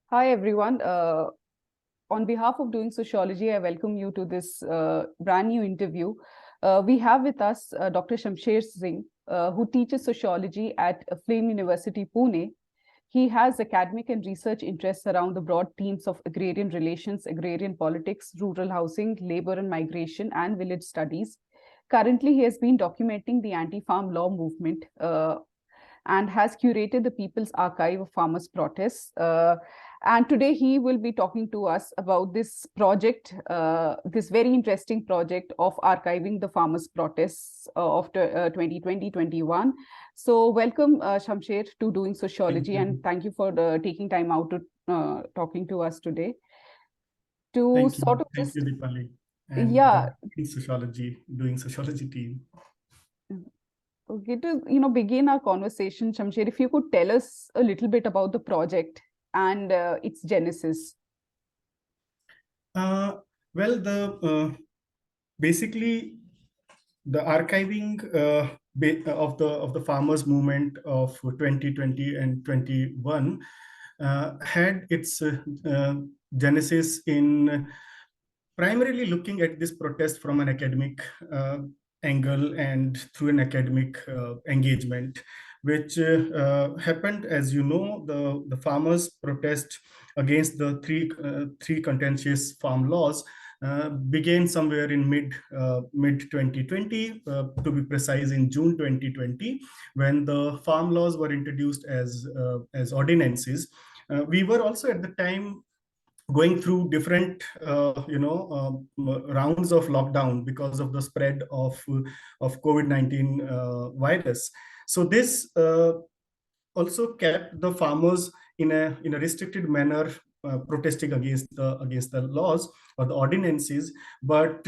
Hi, everyone. On behalf of Doing Sociology, I welcome you to this brand new interview. We have with us Dr. Shamsher Singh, who teaches sociology at Flame University, Pune. He has academic and research interests around the broad themes of agrarian relations, agrarian politics, rural housing, labor and migration, and village studies. Currently, he has been documenting the anti-farm law movement and has curated the People's Archive of Farmers' Protests. And today he will be talking to us about this project, this very interesting project of archiving the farmers' protests of 2020-21. So welcome, Shamsher, to Doing Thank Sociology, and you. thank you for taking time out to talking to us today. To Thank you. sort of Thank you, just, Deepali. And yeah, doing sociology team. okay, to begin our conversation, Shamsher, if you could tell us a little bit about the project and its genesis. Uh, well, basically the archiving of the farmers movement of 2020 and 21 had its genesis in primarily looking at this protest from an academic angle and through an academic engagement, which happened, as you know, the farmers' protest against the three contentious farm laws began somewhere in mid 2020, to be precise, in June 2020, when the farm laws were introduced as ordinances. We were also at the time going through different rounds of lockdown because of the spread of COVID-19 virus. So this also kept the farmers in a restricted manner, protesting against the laws or the ordinances. But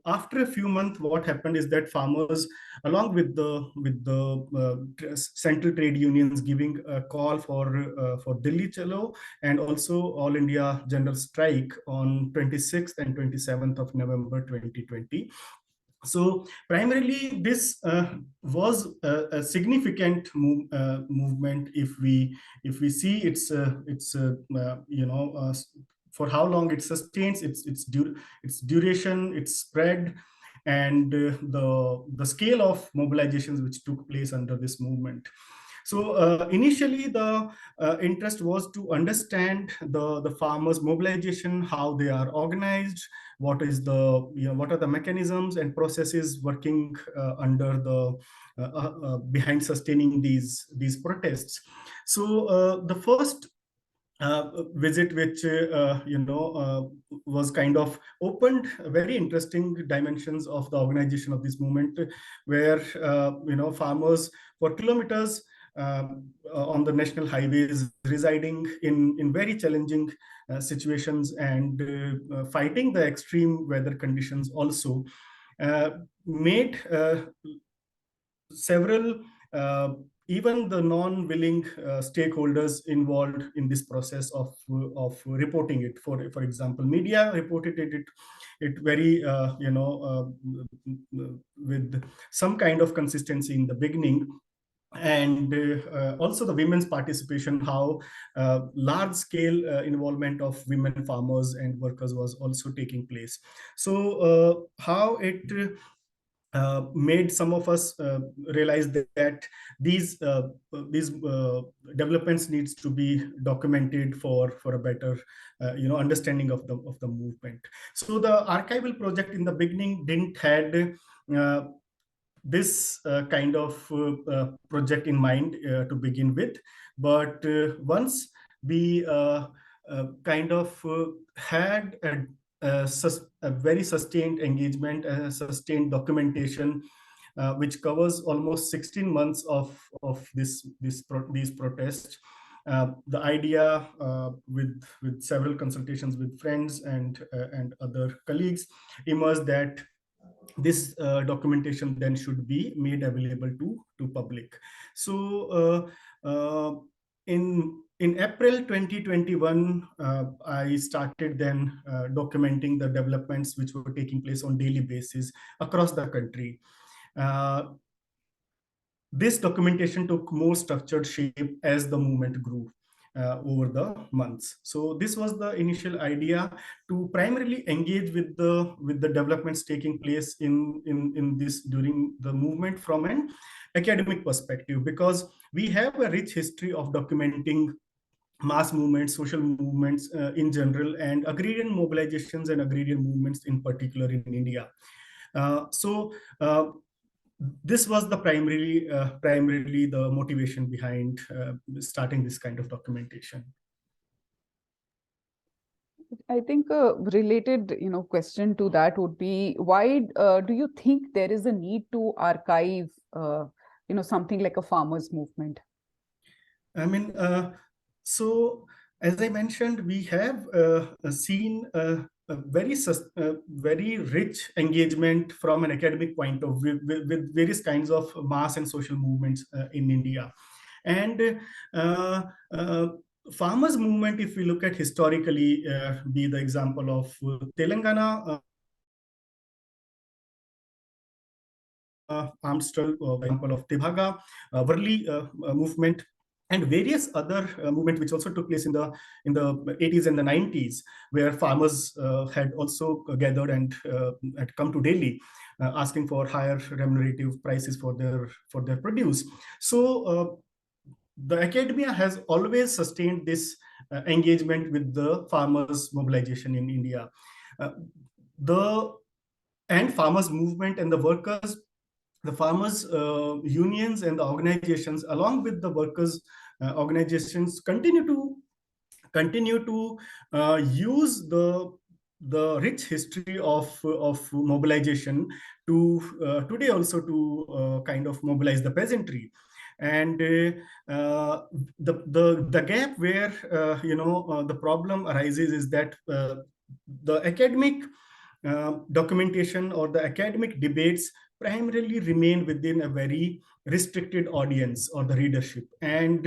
after a few months, what happened is that farmers, along with the central trade unions, giving a call for Delhi Chalo and also All India General Strike on 26th and 27th of November 2020. So primarily, this was a significant movement. If we see for how long it sustains, its duration, its spread, and the scale of mobilizations which took place under this movement. So initially, the interest was to understand the farmers' mobilization, how they are organized, what are the mechanisms and processes working under the behind sustaining these protests. So the first visit, which was kind of opened very interesting dimensions of the organization of this movement, where farmers for kilometers on the national highways, residing in very challenging situations and fighting the extreme weather conditions, also made several even the non-willing stakeholders involved in this process of reporting it. For example, media reported it very with some kind of consistency in the beginning, and also the women's participation, how large scale involvement of women farmers and workers was also taking place. So how it made some of us realize that these developments needs to be documented for a better understanding of the movement. So the archival project in the beginning didn't had uh, this kind of project in mind to begin with, but once we kind of had a very sustained engagement, a sustained documentation, which covers almost 16 months of these protests. The idea, with several consultations with friends and other colleagues, emerged that this documentation then should be made available to public. So in April 2021, I started then documenting the developments which were taking place on daily basis across the country. This documentation took more structured shape as the movement grew. over the months. So this was the initial idea, to primarily engage with the developments taking place in this during the movement from an academic perspective, because we have a rich history of documenting mass movements, social movements in general, and agrarian mobilizations and agrarian movements in particular in India. So this was the primarily the motivation behind starting this kind of documentation. I think a related, question to that would be, why do you think there is a need to archive, something like a farmers' movement? I mean, so as I mentioned, we have seen a very rich engagement from an academic point of view with various kinds of mass and social movements in India. And uh, farmers movement, if we look at historically, be the example of Telangana armed struggle, the example of Tebhaga, Varli movement, and various other movements which also took place in the 80s and the 90s, where farmers had also gathered and had come to Delhi, asking for higher remunerative prices for their produce. So the academia has always sustained this engagement with the farmers mobilization in India. Uh, the and farmers movement and the farmers unions and the organizations, along with the workers organizations, continue to use the rich history of mobilization to today also to kind of mobilize the peasantry. And the gap where the problem arises is that the academic documentation or the academic debates primarily remain within a very restricted audience or the readership. And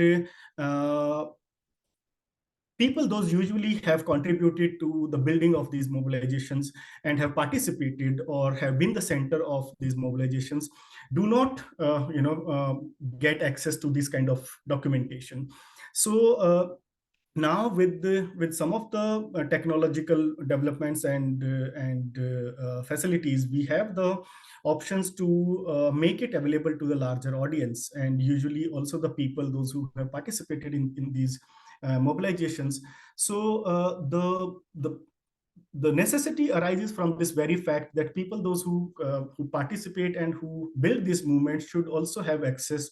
people those usually have contributed to the building of these mobilizations and have participated or have been the center of these mobilizations do not get access to this kind of documentation. So now with some of the technological developments and facilities, we have the options to make it available to the larger audience, and usually also the people those who have participated in these mobilizations. So the necessity arises from this very fact that people those who participate and who build these movements should also have access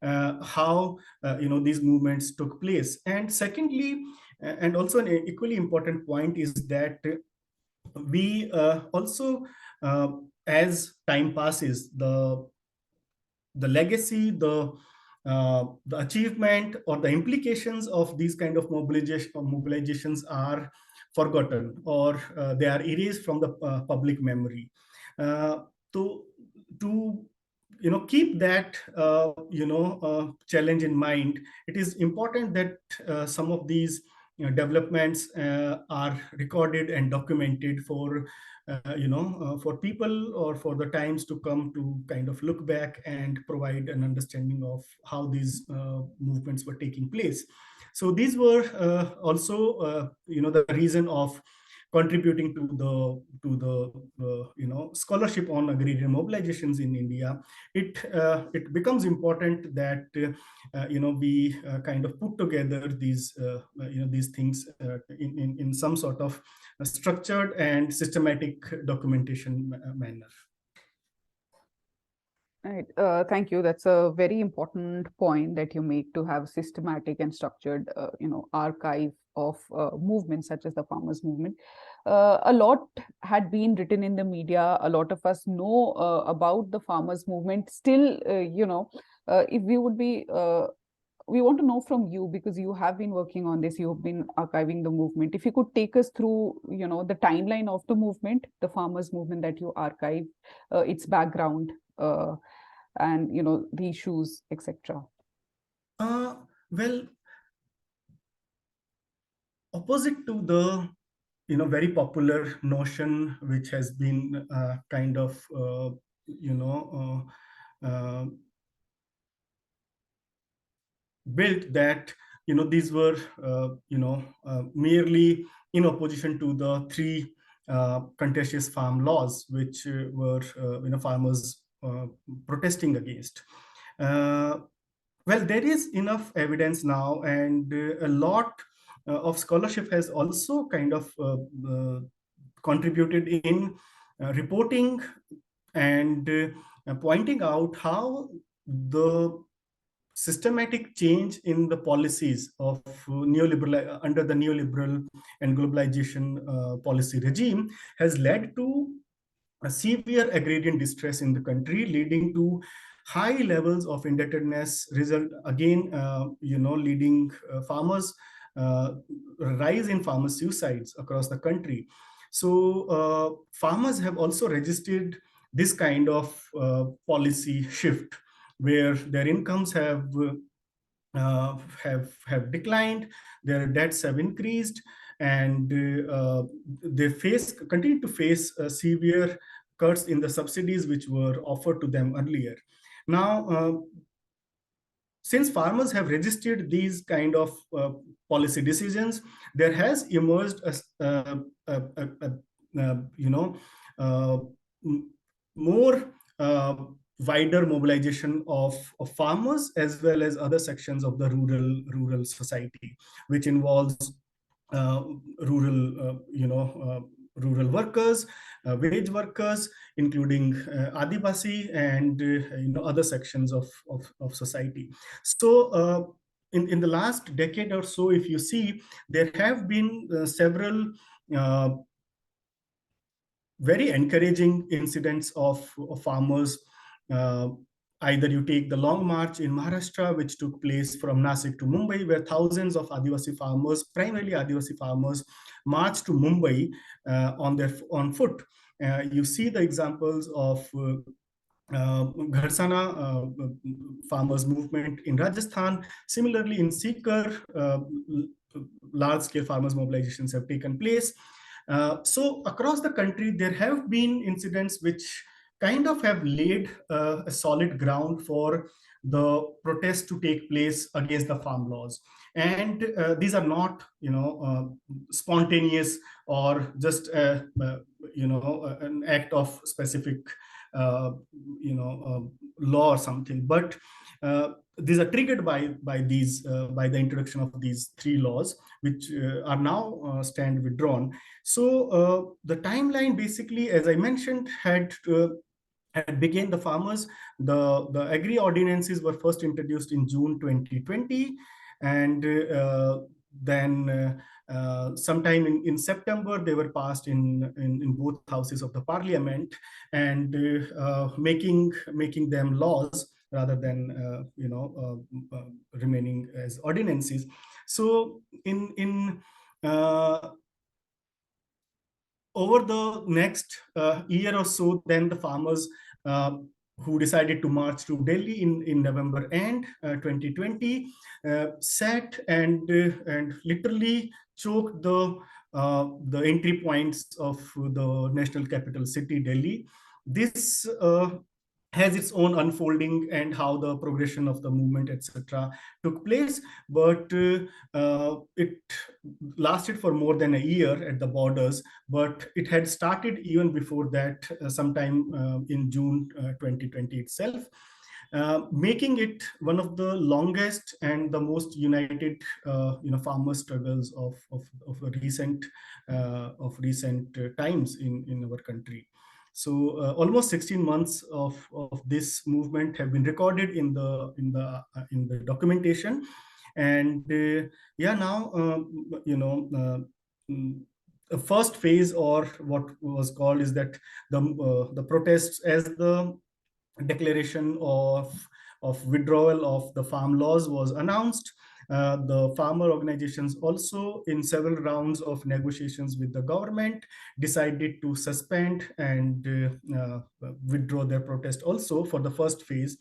how these movements took place. And secondly, and also an equally important point, is that we also as time passes, the legacy, the achievement or the implications of these kind of mobilizations are forgotten, or they are erased from the public memory. Uh, to to keep that challenge in mind, it is important that some of these developments are recorded and documented for people or for the times to come, to kind of look back and provide an understanding of how these movements were taking place. So these were also the reason of contributing to the scholarship on agrarian mobilizations in India. It becomes important that we kind of put together these things in some sort of structured and systematic documentation manner. Right. Thank you. That's a very important point that you make, to have systematic and structured, archive of movements such as the farmers' movement. A lot had been written in the media. A lot of us know about the farmers' movement. Still, if we would be we want to know from you, because you have been working on this, you have been archiving the movement. If you could take us through, the timeline of the movement, the farmers' movement that you archive, its background, and the issues, etc. Well, opposite to the very popular notion which has been kind of you know uh, built, that these were merely in opposition to the three contentious farm laws, which were farmers protesting against. Well, there is enough evidence now, and a lot of scholarship has also kind of contributed in reporting and pointing out how the systematic change in the policies of neoliberal under the neoliberal and globalization policy regime has led to a severe agrarian distress in the country, leading to high levels of indebtedness. Result again, leading farmers rise in farmer suicides across the country. So farmers have also registered this kind of policy shift, where their incomes have declined, their debts have increased, and they continue to face severe cuts in the subsidies which were offered to them earlier. Now, since farmers have registered these kind of policy decisions, there has emerged a more wider mobilization of farmers as well as other sections of the rural society, which involves uh, rural rural workers, wage workers, including Adivasi and other sections of society. So in the last decade or so, if you see, there have been several very encouraging incidents of farmers. Uh, Either you take the long march in Maharashtra, which took place from Nasik to Mumbai, where thousands of Adivasi farmers, primarily Adivasi farmers, marched to Mumbai on foot. You see the examples of Gharsana farmers movement in Rajasthan. Similarly, in Sikar, large-scale farmers mobilizations have taken place. So across the country, there have been incidents which kind of have laid a solid ground for the protests to take place against the farm laws. And these are not, spontaneous or just, an act of specific, uh, law or something, but these are triggered by the introduction of these three laws, which are now stand withdrawn. So the timeline, basically, as I mentioned, had began the farmers. The agri ordinances were first introduced in June 2020, and then sometime in September, they were passed in both houses of the parliament, and making them laws rather than remaining as ordinances. So in over the next year or so, then the farmers who decided to march to Delhi in November and 2020 sat and literally choked the entry points of the national capital city, Delhi. This has its own unfolding and how the progression of the movement, etc., took place. But it lasted for more than a year at the borders, but it had started even before that, sometime in June 2020 itself, making it one of the longest and the most united, farmer struggles of recent times in our country. So almost 16 months of this movement have been recorded in the documentation, and yeah, now the first phase, or what was called, is that the protests as the declaration of withdrawal of the farm laws was announced. The farmer organizations also, in several rounds of negotiations with the government, decided to suspend and withdraw their protest also for the first phase.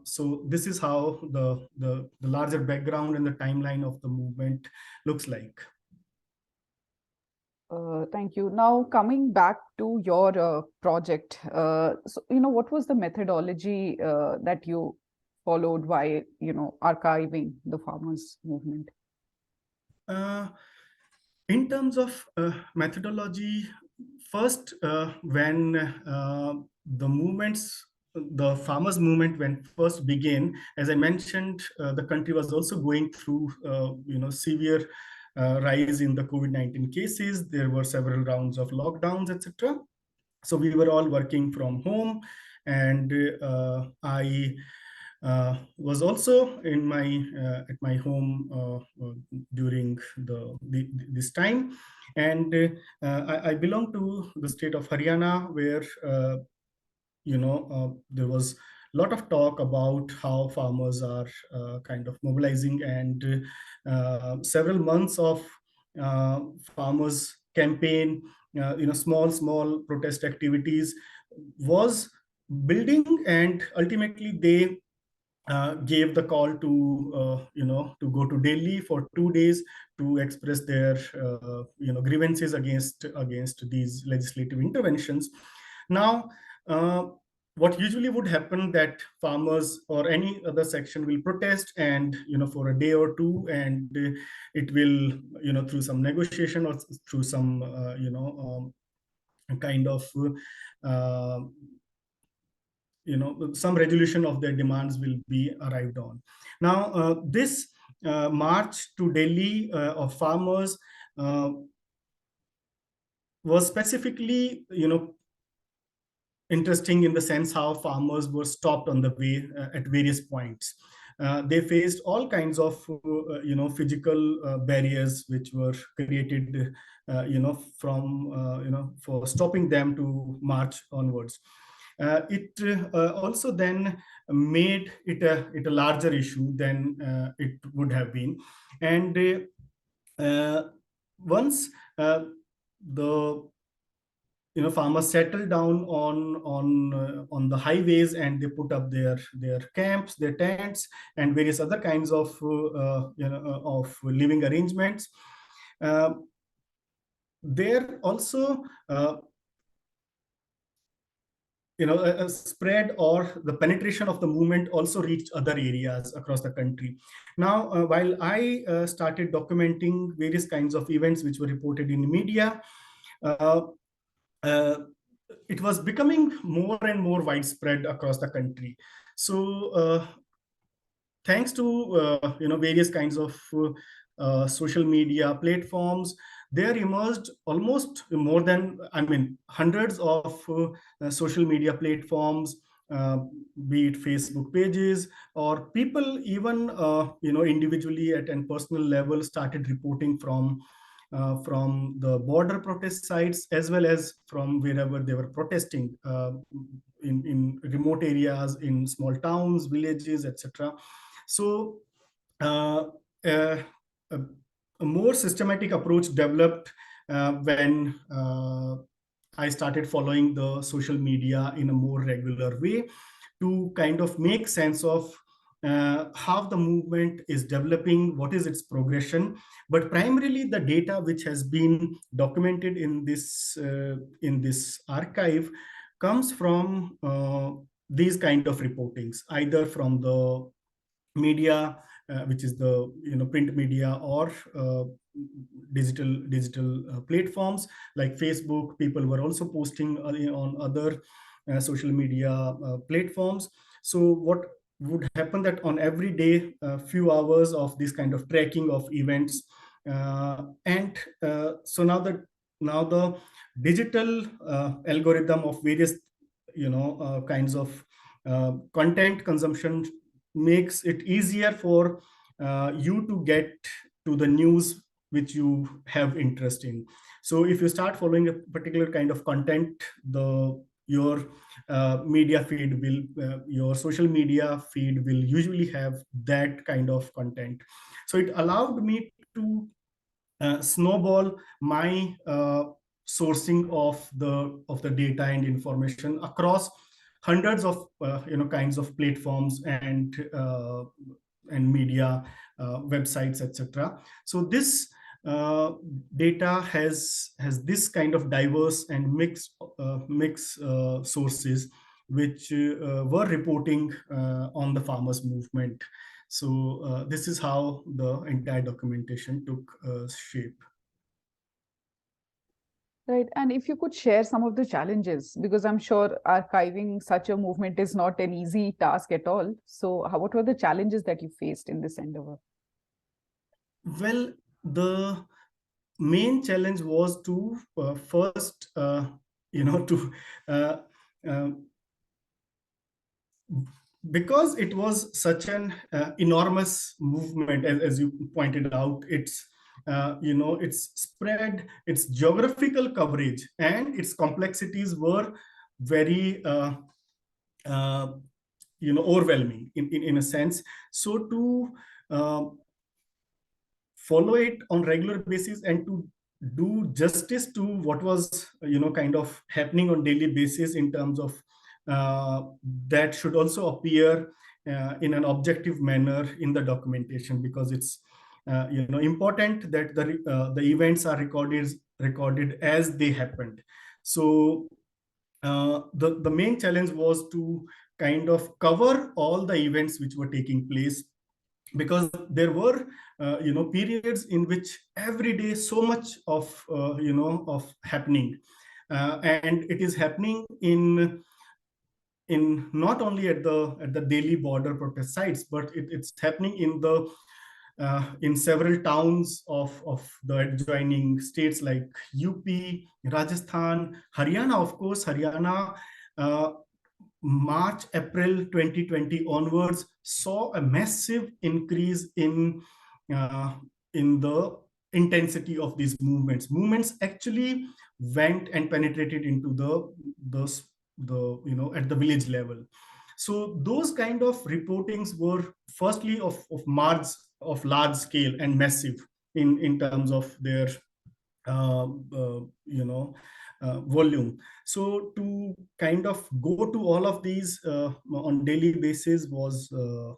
So this is how the larger background and the timeline of the movement looks like. Thank you. Now, coming back to your project, so what was the methodology that you followed by, archiving the farmers movement? In terms of methodology, first, when the movements, the farmers movement, when first began, as I mentioned, the country was also going through, severe rise in the COVID-19 cases. There were several rounds of lockdowns, etc. So we were all working from home, and I was also in my at my home during this time, and I belong to the state of Haryana, where there was a lot of talk about how farmers are kind of mobilizing, and several months of farmers campaign, small protest activities was building, and ultimately they gave the call to to go to Delhi for 2 days to express their grievances against these legislative interventions. Now, uh, what usually would happen that farmers or any other section will protest, and for a day or two, and it will through some negotiation or through some kind of uh, some resolution of their demands will be arrived on. Now, this march to Delhi of farmers was specifically interesting in the sense how farmers were stopped on the way at various points. They faced all kinds of physical barriers which were created from for stopping them to march onwards. It also then made it a larger issue than it would have been. And once the farmers settled down on the highways, and they put up their camps, their tents, and various other kinds of of living arrangements. There also a spread, or the penetration of the movement also reached other areas across the country. Now, while I started documenting various kinds of events which were reported in the media, uh, uh, it was becoming more and more widespread across the country. So, thanks to various kinds of social media platforms, there emerged almost more than, hundreds of social media platforms, uh, be it Facebook pages, or people even individually at a personal level started reporting from the border protest sites, as well as from wherever they were protesting, in remote areas, in small towns, villages, etc. So, uh, uh, a, a more systematic approach developed when I started following the social media in a more regular way, to kind of make sense of how the movement is developing, what is its progression. But primarily, the data which has been documented in this archive comes from these kind of reportings, either from the media, which is the print media, or digital platforms like Facebook. People were also posting on other social media platforms. So what would happen that on every day, a few hours of this kind of tracking of events, and so now the digital algorithm of various kinds of content consumption makes it easier for you to get to the news which you have interest in. So if you start following a particular kind of content, your media feed will your social media feed will usually have that kind of content. So it allowed me to snowball my sourcing of the data and information across hundreds of kinds of platforms and media websites, etc. So this data has this kind of diverse and mix sources, which were reporting on the farmers movement. So this is how the entire documentation took shape. Right. And if you could share some of the challenges, because I'm sure archiving such a movement is not an easy task at all. So, what were the challenges that you faced in this endeavor? Well, the main challenge was to first, to uh, uh, because it was such an enormous movement, as you pointed out. Its spread, its geographical coverage, and its complexities were very uh, overwhelming in a sense. So to uh, follow it on regular basis and to do justice to what was kind of happening on daily basis in terms of uh, that should also appear in an objective manner in the documentation, because it's important that the events are recorded as they happened. So the main challenge was to kind of cover all the events which were taking place, because there were periods in which every day so much of happening, and it is happening in not only at the daily border protest sites, but it's happening in several towns of the adjoining states like UP, Rajasthan, Haryana. Of course, Haryana, uh, March, April 2020 onwards saw a massive increase uh, in the intensity of these movements. Movements actually went and penetrated into the at the village level. So those kind of reportings were firstly of large scale and massive in terms of their uh, uh, you know volume. So to kind of go to all of these on daily basis was a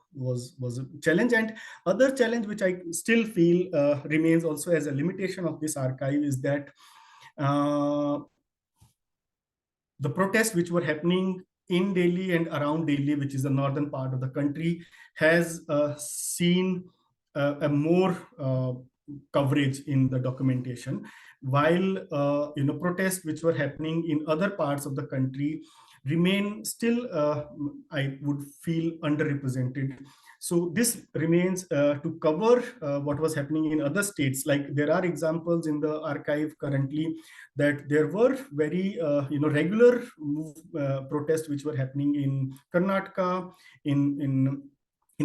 challenge. And other challenge which I still feel remains also as a limitation of this archive is that uh, the protests which were happening in Delhi and around Delhi, which is the northern part of the country, has seen a more coverage in the documentation, while protests which were happening in other parts of the country remain still, I would feel, underrepresented. So this remains to cover what was happening in other states. Like there are examples in the archive currently that there were very regular protests which were happening in Karnataka, in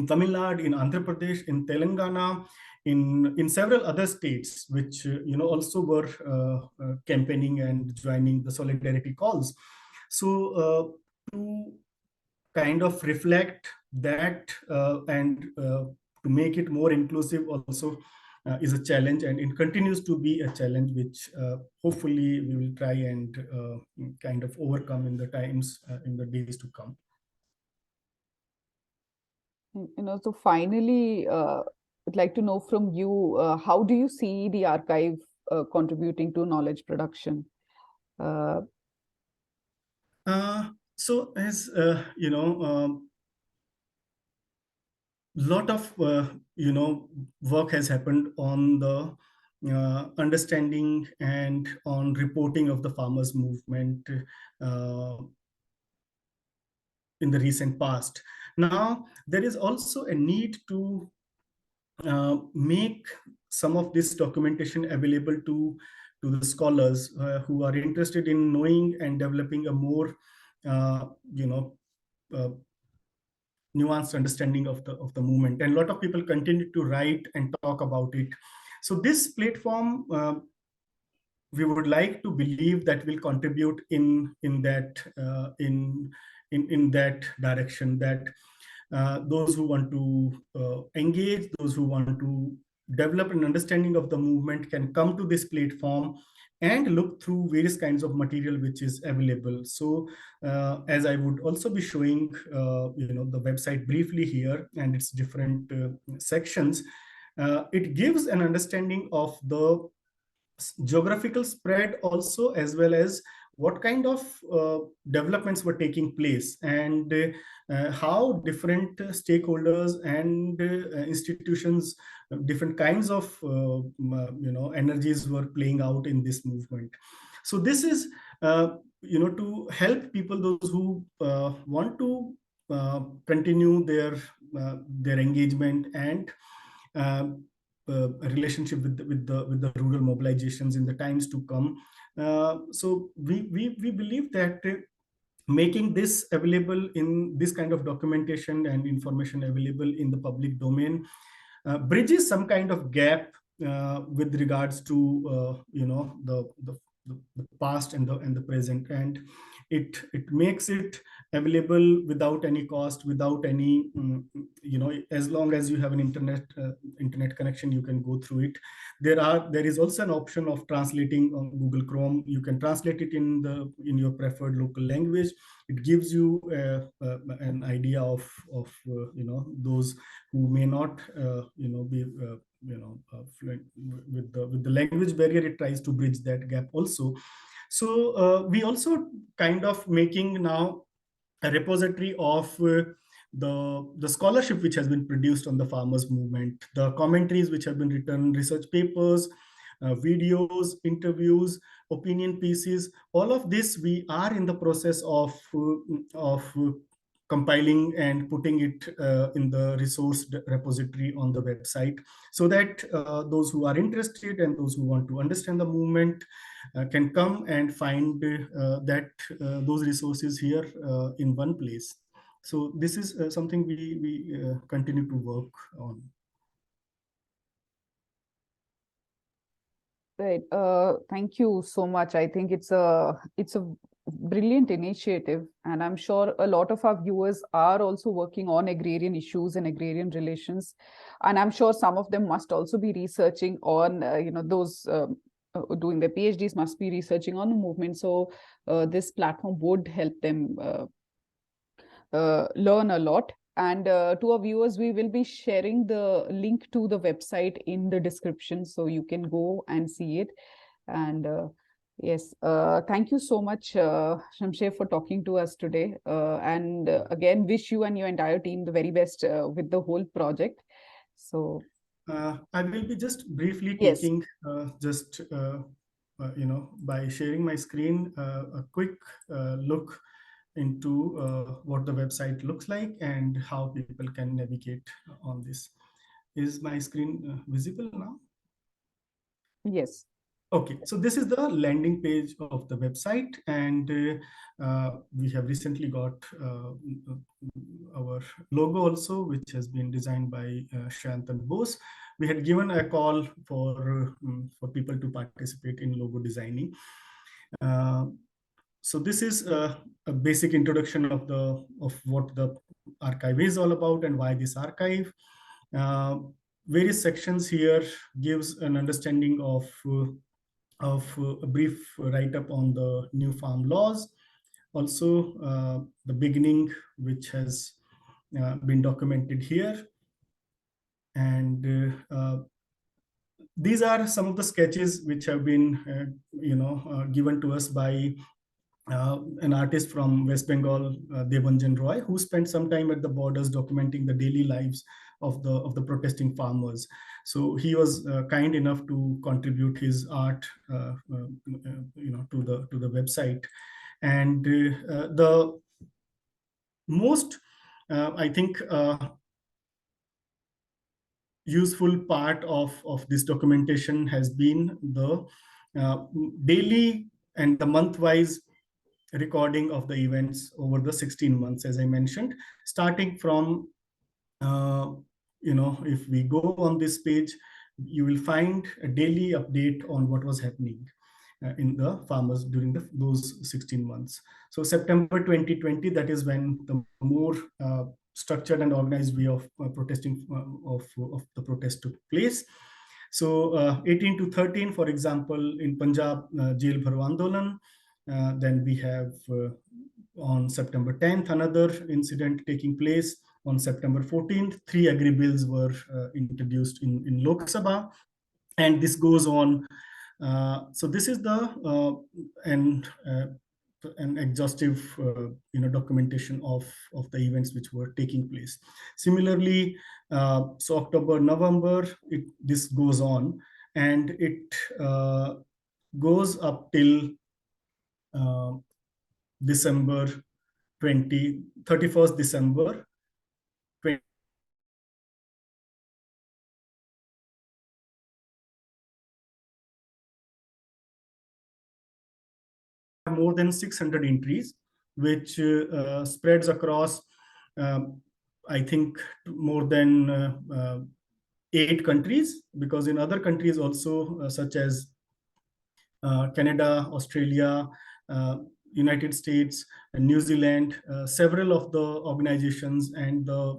Tamil Nadu, in Andhra Pradesh, in Telangana, in several other states, which also were campaigning and joining the solidarity calls. So to kind of reflect that and to make it more inclusive also is a challenge, and it continues to be a challenge which hopefully we will try and kind of overcome in the times in the days to come. So finally, I'd like to know from you, how do you see the archive contributing to knowledge production? Uh, so as lot of work has happened on the understanding and on reporting of the farmers movement uh, in the recent past. Now there is also a need to make some of this documentation available to the scholars who are interested in knowing and developing a more uh, you know uh, nuanced understanding of the movement, and a lot of people continue to write and talk about it. So this platform, we would like to believe that will contribute in that in that direction, that those who want to engage, those who want to develop an understanding of the movement can come to this platform and look through various kinds of material which is available. So as I would also be showing the website briefly here and its different sections, it gives an understanding of the geographical spread also, as well as what kind of developments were taking place, and how different stakeholders and institutions, different kinds of energies were playing out in this movement. So this is to help people, those who want to continue their engagement and uh, a relationship with the rural mobilizations in the times to come. So we believe that making this available, in this kind of documentation and information available in the public domain, bridges some kind of gap with regards to the past and the present, and it makes it available without any cost, without any as long as you have an internet connection, you can go through it. There is also an option of translating on Google Chrome. You can translate it in your preferred local language. It gives you an idea of those who may not be fluent with the language barrier. It tries to bridge that gap also. So we also kind of making now a repository of the scholarship which has been produced on the farmers movement, the commentaries which have been written, research papers, videos, interviews, opinion pieces. All of this we are in the process of compiling and putting it in the resource repository on the website, so that those who are interested and those who want to understand the movement can come and find those resources here in one place. So this is something we continue to work on. Right. Thank you so much. I think it's a brilliant initiative, and I'm sure a lot of our viewers are also working on agrarian issues and agrarian relations, and I'm sure some of them must also be researching on those doing their PhDs must be researching on the movement. So this platform would help them learn a lot. And to our viewers, we will be sharing the link to the website in the description, so you can go and see it. And yes, thank you so much, Shamsher, for talking to us today. And again, wish you and your entire team the very best with the whole project. So I will be just briefly yes, taking by sharing my screen, a quick look into what the website looks like and how people can navigate on this. Is my screen visible now? yes. Okay, so this is the landing page of the website, and we have recently got our logo also, which has been designed by Shantan Bose. We had given a call for people to participate in logo designing. So this is a basic introduction of what the archive is all about and why this archive. Various sections here gives an understanding of a brief write-up on the new farm laws. Also, the beginning, which has been documented here. And these are some of the sketches which have been, given to us by an artist from West Bengal, Devanjan Roy, who spent some time at the borders documenting the daily lives of the protesting farmers. So he was kind enough to contribute his art, to the website. And the most, I think, useful part of this documentation has been the daily and the month-wise recording of the events over the 16 months, as I mentioned, starting from, if we go on this page, you will find a daily update on what was happening in the farmers during those 16 months. So September 2020, that is when the more structured and organized way of protesting of the protest took place. So 18 to 13, for example, in Punjab, Jail Bharo Andolan. Then we have on September 10th, another incident taking place. On September 14th, 3 agri bills were introduced in Lok Sabha. And this goes on. So this is the an exhaustive documentation of the events which were taking place. Similarly, so October, November, this goes on, and it goes up till December 31st December 20. More than 600 entries, which spreads across, I think, more than 8 countries, because in other countries also, such as Canada, Australia, United States, and New Zealand, several of the organizations and the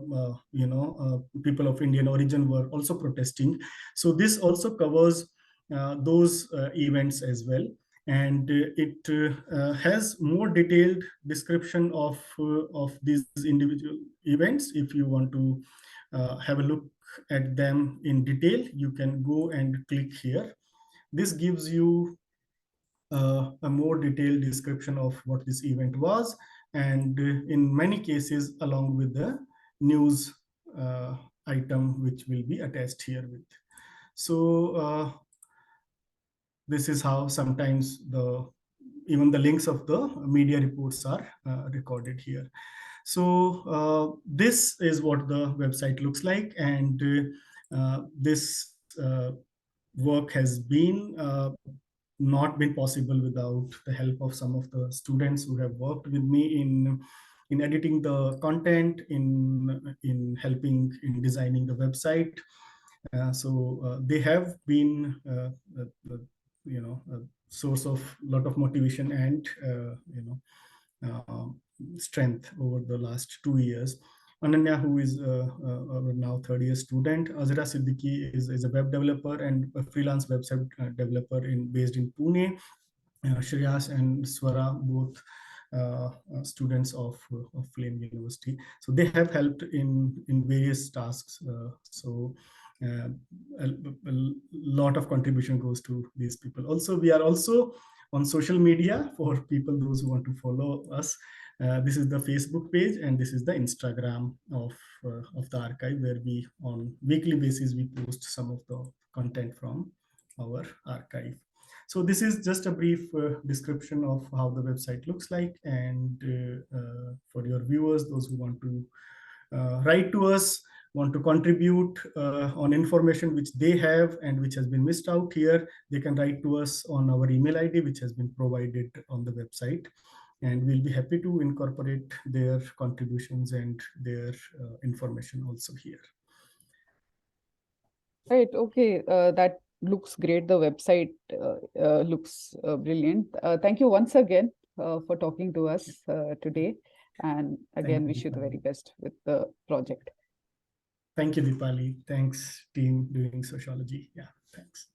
people of Indian origin were also protesting. So this also covers those events as well, and it has more detailed description of these individual events. If you want to have a look at them in detail, you can go and click here. This gives you a more detailed description of what this event was, and in many cases along with the news item which will be attached here with. So this is how sometimes even the links of the media reports are recorded here. So this is what the website looks like, and this work has been not been possible without the help of some of the students who have worked with me in editing the content, in helping in designing the website. So they have been a source of a lot of motivation and strength over the last 2 years. Ananya, who is our now third-year student. Azra Siddiqui is a web developer and a freelance website developer based in Pune. Shreyas and Swara, both students of Flame University. So they have helped in various tasks. So a lot of contribution goes to these people. Also, we are also on social media for people, those who want to follow us. This is the Facebook page, and this is the Instagram of the archive, where we on weekly basis we post some of the content from our archive. So this is just a brief description of how the website looks like, and for your viewers, those who want to write to us, want to contribute on information which they have and which has been missed out here, they can write to us on our email ID, which has been provided on the website. And we'll be happy to incorporate their contributions and their information also here. Right. Okay. That looks great. The website looks brilliant. Thank you once again for talking to us today. And again, wish you the very best with the project. Thank you, Deepali. Thanks, team doing sociology. Yeah, thanks.